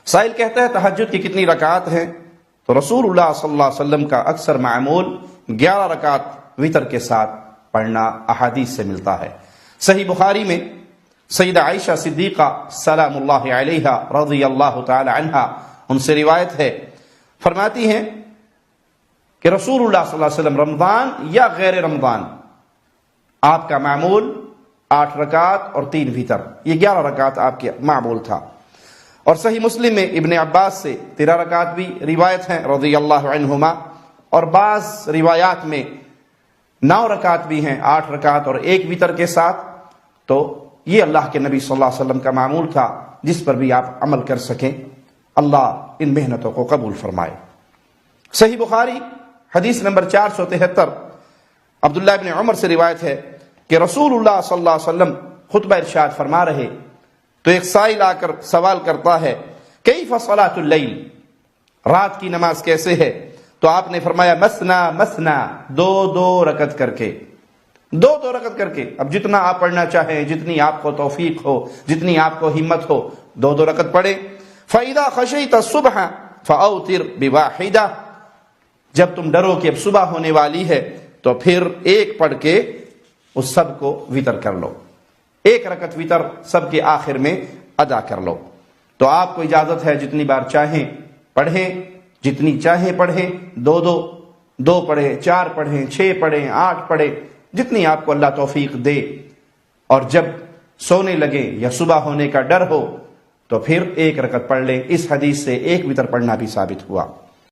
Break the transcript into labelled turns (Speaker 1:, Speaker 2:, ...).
Speaker 1: سائل کہتا ہے تہجد کی کتنی رکعات ہیں؟ تو رسول اللہ صلی اللہ علیہ وسلم کا اکثر معمول 11 رکعات وتر کے ساتھ پڑھنا احادیث سے ملتا ہے۔ صحیح بخاری میں سیدہ عائشہ صدیقہ سلام اللہ علیہا رضی اللہ تعالی عنہا ان سے روایت ہے، فرماتی ہیں کہ رسول اللہ صلی اللہ علیہ وسلم رمضان یا غیر رمضان آپ کا معمول 8 رکعات اور 3 وتر، یہ 11 رکعات آپ کے معمول تھا۔ اور صحیح مسلم میں ابن عباس سے 13 رکعات بھی روایت ہیں رضی اللہ عنہما، اور بعض روایات میں 9 رکعات بھی ہیں، 8 رکعات اور 1 وتر کے ساتھ۔ تو یہ اللہ کے نبی صلی اللہ علیہ وسلم کا معمول تھا جس پر بھی آپ عمل کر سکیں۔ اللہ ان محنتوں کو قبول فرمائے۔ صحیح بخاری حدیث نمبر 473 عبداللہ ابن عمر سے روایت ہے کہ رسول اللہ صلی اللہ علیہ وسلم خطبہ ارشاد فرما رہے تو ایک سائل آ کر سوال کرتا ہے کیف صلاۃ اللیل، رات کی نماز کیسے ہے؟ تو آپ نے فرمایا مثنا مثنا، 2 رکعت کر کے، 2 رکعت کر کے۔ اب جتنا آپ پڑھنا چاہیں، جتنی آپ کو توفیق ہو، جتنی آپ کو ہمت ہو، 2 رکعت پڑھیں۔ فَإِذَا خَشِيتَ الصُّبْحَ فَأَوْتِرْ بِوَاحِدَةٍ، جب تم ڈرو کہ اب صبح ہونے والی ہے تو پھر 1 پڑھ کے اس سب کو وتر کر لو، 1 رکعت وتر سب کے آخر میں ادا کر لو۔ تو آپ کو اجازت ہے جتنی بار چاہیں پڑھیں، جتنی چاہیں پڑھیں، 2 پڑھیں، 4 پڑھیں، 6 پڑھیں، 8 پڑھیں، جتنی آپ کو اللہ توفیق دے۔ اور جب سونے لگے یا صبح ہونے کا ڈر ہو تو پھر 1 رکعت پڑھ لیں۔ اس حدیث سے 1 وتر پڑھنا بھی ثابت ہوا۔